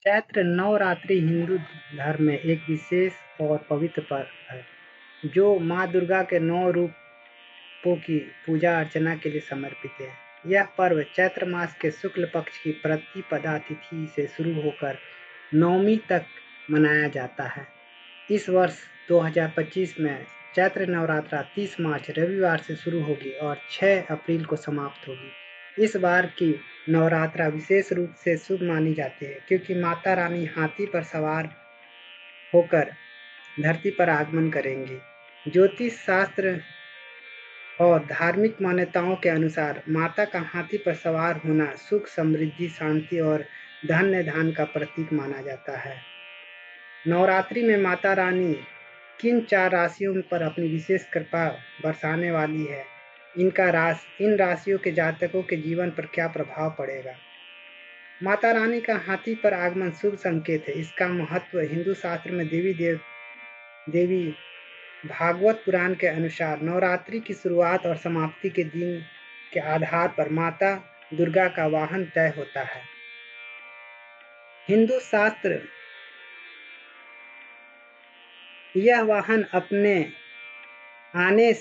चैत्र नवरात्रि हिंदू धर्म में एक विशेष और पवित्र पर्व है, जो माँ दुर्गा के 9 रूपों की पूजा अर्चना के लिए समर्पित है। यह पर्व चैत्र मास के शुक्ल पक्ष की प्रतिपदा तिथि से शुरू होकर नवमी तक मनाया जाता है। इस वर्ष 2025 में चैत्र नवरात्रा 30 मार्च रविवार से शुरू होगी और 6 अप्रैल को समाप्त होगी। इस बार की नवरात्रा विशेष रूप से शुभ मानी जाती है, क्योंकि माता रानी हाथी पर सवार होकर धरती पर आगमन करेंगी। ज्योतिष शास्त्र और धार्मिक मान्यताओं के अनुसार माता का हाथी पर सवार होना सुख, समृद्धि, शांति और धन्य धान का प्रतीक माना जाता है। नवरात्रि में माता रानी किन 4 राशियों पर अपनी विशेष कृपा बरसाने वाली है, इन राशियों के जातकों के जीवन पर क्या प्रभाव पड़ेगा। माता रानी का हाथी पर आगमन शुभ संकेत है। इसका महत्व हिंदू शास्त्र में देवी भागवत पुराण के अनुसार नवरात्रि की शुरुआत और समाप्ति के दिन के आधार पर माता दुर्गा का वाहन तय होता है। हिंदू शास्त्र यह वाहन अपने आने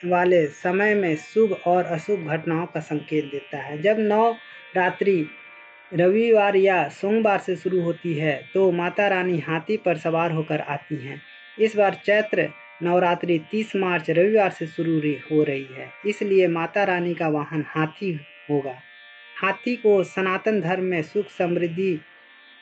वाले समय में शुभ और अशुभ घटनाओं का संकेत देता है। जब नवरात्रि रविवार या सोमवार से शुरू होती है, तो माता रानी हाथी पर सवार होकर आती हैं। इस बार चैत्र नवरात्रि 30 मार्च रविवार से शुरू हो रही है, इसलिए माता रानी का वाहन हाथी होगा। हाथी को सनातन धर्म में सुख, समृद्धि,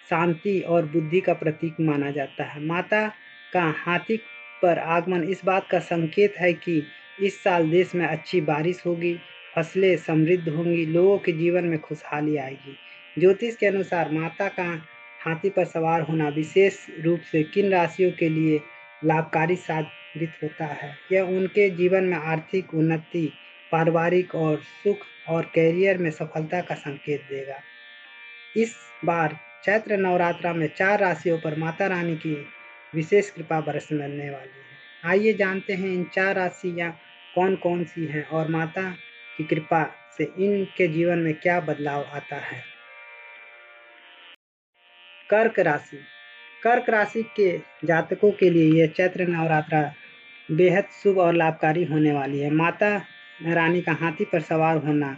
शांति और बुद्धि का प्रतीक माना जाता है। माता का हाथी पर आगमन इस बात का संकेत है कि इस साल देश में अच्छी बारिश होगी, फसलें समृद्ध होंगी, लोगों के जीवन में खुशहाली आएगी। ज्योतिष के अनुसार माता का हाथी पर सवार होना विशेष रूप से किन राशियों के लिए लाभकारी साबित होता है। यह उनके जीवन में आर्थिक उन्नति, पारिवारिक और सुख और कैरियर में सफलता का संकेत देगा। इस बार चैत्र नवरात्रा में 4 राशियों पर माता रानी की विशेष कृपा बरसने वाली है। आइए जानते हैं इन 4 राशियाँ कौन-कौन सी हैं और माता की कृपा से इनके जीवन में क्या बदलाव आता है। कर्क राशि। कर्क राशि के जातकों के लिए यह चैत्र नवरात्रा बेहद शुभ और लाभकारी होने वाली है। माता रानी का हाथी पर सवार होना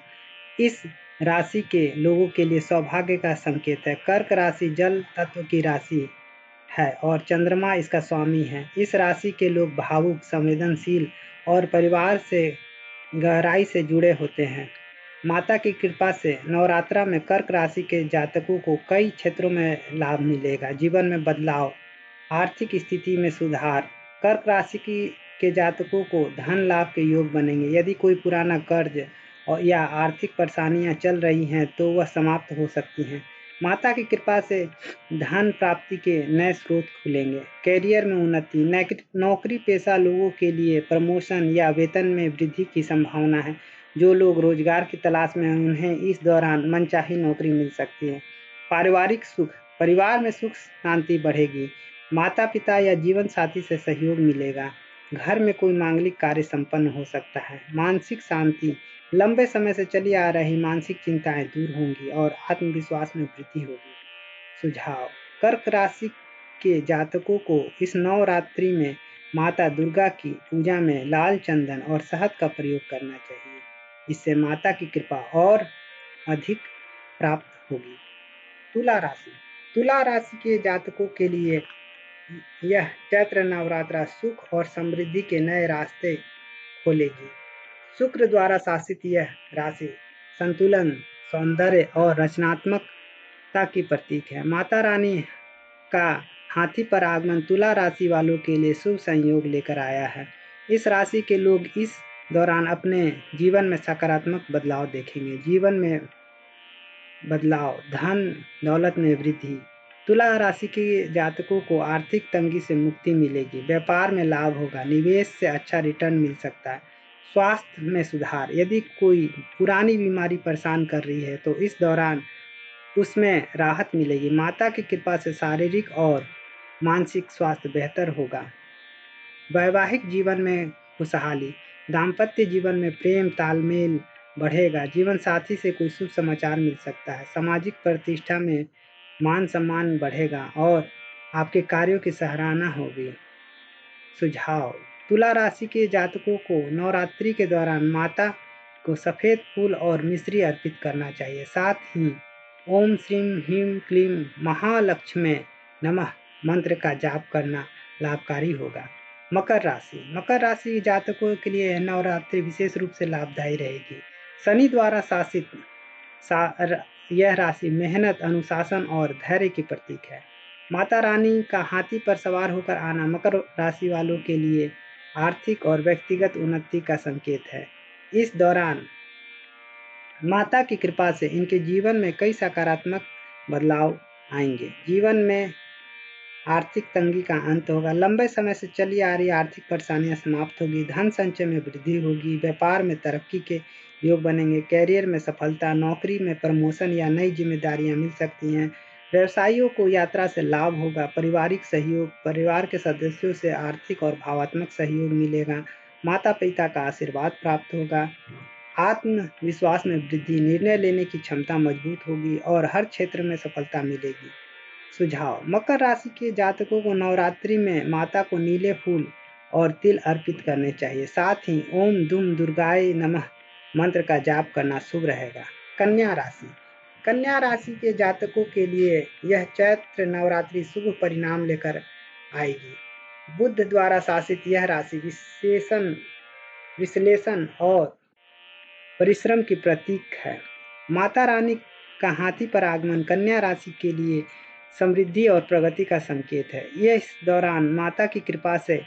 इस राशि के लोगों के लिए सौभाग्य का संकेत है। कर्क राशि जल तत्व की राशि है और चंद्रमा इसका स्वामी है। इस राशि के लोग भावुक, संवेदनशील और परिवार से गहराई से जुड़े होते हैं। माता की कृपा से नवरात्रा में कर्क राशि के जातकों को कई क्षेत्रों में लाभ मिलेगा। जीवन में बदलाव, आर्थिक स्थिति में सुधार। कर्क राशि के जातकों को धन लाभ के योग बनेंगे। यदि कोई पुराना कर्ज या आर्थिक परेशानियां चल रही हैं, तो वह समाप्त हो सकती हैं। माता की कृपा से धन प्राप्ति के नए स्रोत खुलेंगे। कैरियर में उन्नति, नौकरी पेशा लोगों के लिए प्रमोशन या वेतन में वृद्धि की संभावना है। जो लोग रोजगार की तलाश में हैं, उन्हें इस दौरान मनचाही नौकरी मिल सकती है। पारिवारिक सुख, परिवार में सुख शांति बढ़ेगी। माता पिता या जीवन साथी से सहयोग मिलेगा। घर में कोई मांगलिक कार्य संपन्न हो सकता है। मानसिक शांति, लंबे समय से चली आ रही मानसिक चिंताएं दूर होंगी और आत्मविश्वास में वृद्धि होगी। सुझाव: कर्क राशि के जातकों को इस नवरात्रि में माता दुर्गा की पूजा में लाल चंदन और शहद का प्रयोग करना चाहिए। इससे माता की कृपा और अधिक प्राप्त होगी। तुला राशि। तुला राशि के जातकों के लिए यह चैत्र नवरात्रा सुख और समृद्धि के नए रास्ते खोलेगी। शुक्र द्वारा शासित यह राशि संतुलन, सौंदर्य और रचनात्मकता की प्रतीक है। माता रानी का हाथी पर आगमन तुला राशि वालों के लिए शुभ संयोग लेकर आया है। इस राशि के लोग इस दौरान अपने जीवन में सकारात्मक बदलाव देखेंगे। जीवन में बदलाव, धन दौलत में वृद्धि। तुला राशि के जातकों को आर्थिक तंगी से मुक्ति मिलेगी। व्यापार में लाभ होगा। निवेश से अच्छा रिटर्न मिल सकता है। स्वास्थ्य में सुधार, यदि कोई पुरानी बीमारी परेशान कर रही है, तो इस दौरान उसमें राहत मिलेगी। माता की कृपा से शारीरिक और मानसिक स्वास्थ्य बेहतर होगा। वैवाहिक जीवन में खुशहाली, दाम्पत्य जीवन में प्रेम तालमेल बढ़ेगा। जीवन साथी से कोई शुभ समाचार मिल सकता है। सामाजिक प्रतिष्ठा में मान सम्मान बढ़ेगा और आपके कार्यों की सराहना होगी। सुझाव: तुला राशि के जातकों को नवरात्रि के दौरान माता को सफेद फूल और मिश्री अर्पित करना चाहिए। साथ ही ओम श्रीं ह्रीं क्लीं महालक्ष्मी नमः मंत्र का जाप करना लाभकारी होगा। मकर राशि जातकों के लिए नवरात्रि विशेष रूप से लाभदायी रहेगी। शनि द्वारा शासित यह राशि मेहनत, अनुशासन और धैर्य की प्रतीक है। माता रानी का हाथी पर सवार होकर आना मकर राशि वालों के लिए आर्थिक और व्यक्तिगत उन्नति का संकेत है। इस दौरान माता की कृपा से इनके जीवन में कई सकारात्मक बदलाव आएंगे। जीवन में आर्थिक तंगी का अंत होगा। लंबे समय से चली आ रही आर्थिक परेशानियां समाप्त होगी। धन संचय में वृद्धि होगी। व्यापार में तरक्की के योग बनेंगे। कैरियर में सफलता, नौकरी में प्रमोशन या नई जिम्मेदारियां मिल सकती हैं। व्यवसायियों को यात्रा से लाभ होगा। पारिवारिक सहयोग, परिवार के सदस्यों से आर्थिक और भावनात्मक सहयोग मिलेगा। माता पिता का आशीर्वाद प्राप्त होगा। आत्मविश्वास में वृद्धि, निर्णय लेने की क्षमता मजबूत होगी और हर क्षेत्र में सफलता मिलेगी। सुझाव: मकर राशि के जातकों को नवरात्रि में माता को नीले फूल और तिल अर्पित करने चाहिए। साथ ही ओम दुम दुर्गाय नमः मंत्र का जाप करना शुभ रहेगा। कन्या राशि के जातकों के लिए यह चैत्र नवरात्रि शुभ परिणाम लेकर आएगी। बुध द्वारा शासित यह राशि विश्लेषण और परिश्रम की प्रतीक है। माता रानी का हाथी पर आगमन कन्या राशि के लिए समृद्धि और प्रगति का संकेत है। यह इस दौरान माता की कृपा से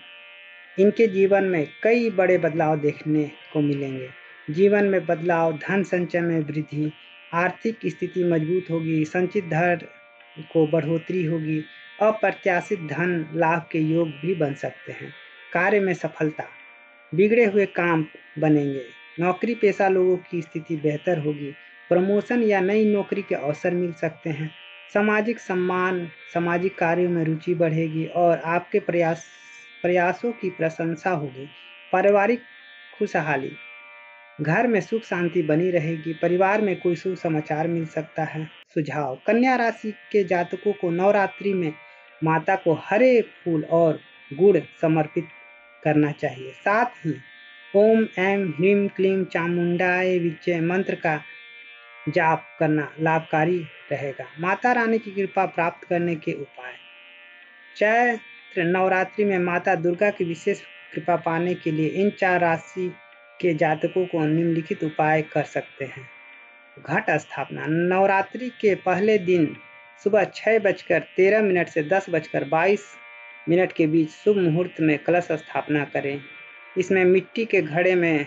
इनके जीवन में कई बड़े बदलाव देखने को मिलेंगे। जीवन में बदलाव, धन संचय में वृद्धि, आर्थिक स्थिति मजबूत होगी, संचित धन को बढ़ोतरी होगी, अप्रत्याशित धन लाभ के योग भी बन सकते हैं। कार्य में सफलता, बिगड़े हुए काम बनेंगे। नौकरी पेशा लोगों की स्थिति बेहतर होगी। प्रमोशन या नई नौकरी के अवसर मिल सकते हैं। सामाजिक सम्मान, सामाजिक कार्यों में रुचि बढ़ेगी और आपके प्रयासों की प्रशंसा होगी। पारिवारिक खुशहाली, घर में सुख शांति बनी रहेगी। परिवार में कोई शुभ समाचार मिल सकता है। सुझाव: कन्या राशि के जातकों को नवरात्रि में माता को हरे फूल और गुड़ समर्पित करना चाहिए। साथ ही ओम ऐं ह्रीं क्लीं चामुंडाय विच्चे मंत्र का जाप करना लाभकारी रहेगा। माता रानी की कृपा प्राप्त करने के उपाय: चैत्र नवरात्रि में माता दुर्गा की विशेष कृपा पाने के लिए इन 4 राशि के जातकों को निम्नलिखित उपाय कर सकते हैं। घट स्थापना: नवरात्रि के पहले दिन सुबह 6:13 से 10:22 के बीच शुभ मुहूर्त में कलश स्थापना करें। इसमें मिट्टी के घड़े में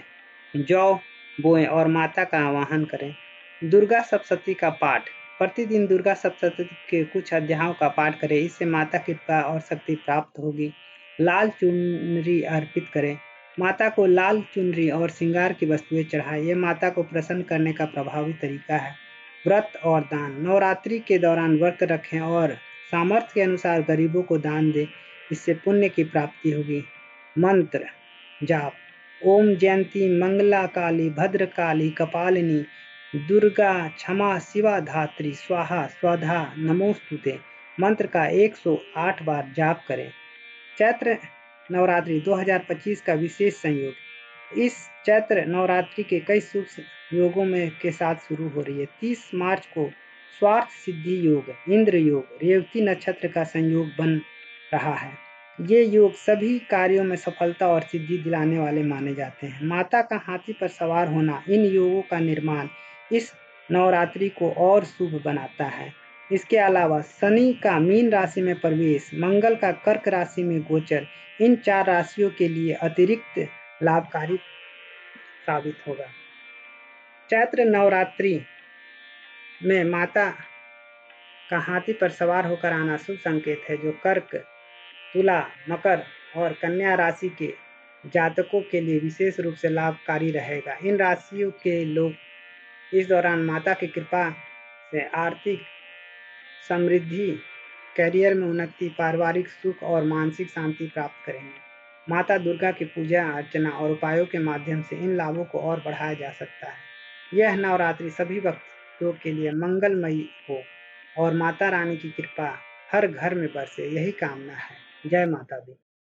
जौ बोएं और माता का आवाहन करें। दुर्गा सप्तशती का पाठ: प्रतिदिन दुर्गा सप्तशती के कुछ अध्यायों का पाठ करें। इससे माता की कृपा और शक्ति प्राप्त होगी। लाल चुनरी अर्पित करें। माता को लाल चुनरी और श्रृंगार की वस्तुएं चढ़ाएं। यह माता को प्रसन्न करने का प्रभावी तरीका है। व्रत और दान: नवरात्रि के दौरान व्रत रखें और सामर्थ्य के अनुसार गरीबों को दान दें। इससे पुण्य की प्राप्ति होगी। मंत्र जाप: ओम जयंती मंगला काली भद्रकाली कपालिनी दुर्गा क्षमा शिवा धात्री स्वाहा स्वधा नमोस्तुते मंत्र का 108 बार जाप करें। चैत्र नवरात्रि 2025 का विशेष संयोग: इस चैत्र नवरात्रि के कई शुभ योगों में के साथ शुरू हो रही है। 30 मार्च को स्वार्थ सिद्धि योग, इंद्र योग, रेवती नक्षत्र का संयोग बन रहा है। ये योग सभी कार्यों में सफलता और सिद्धि दिलाने वाले माने जाते हैं। माता का हाथी पर सवार होना इन योगों का निर्माण इस नवरात्रि को और शुभ बनाता है। इसके अलावा शनि का मीन राशि में प्रवेश, मंगल का कर्क राशि में गोचर इन 4 राशियों के लिए अतिरिक्त लाभकारी साबित होगा। चैत्र नवरात्रि में माता का हाथी पर सवार होकर आना शुभ संकेत है, जो कर्क, तुला, मकर और कन्या राशि के जातकों के लिए विशेष रूप से लाभकारी रहेगा। इन राशियों के लोग इस दौरान माता की कृपा से आर्थिक समृद्धि, कैरियर में उन्नति, पारिवारिक सुख और मानसिक शांति प्राप्त करेंगे। माता दुर्गा की पूजा अर्चना और उपायों के माध्यम से इन लाभों को और बढ़ाया जा सकता है। यह नवरात्रि सभी भक्तों के लिए मंगलमयी हो और माता रानी की कृपा हर घर में बरसे, यही कामना है। जय माता दी।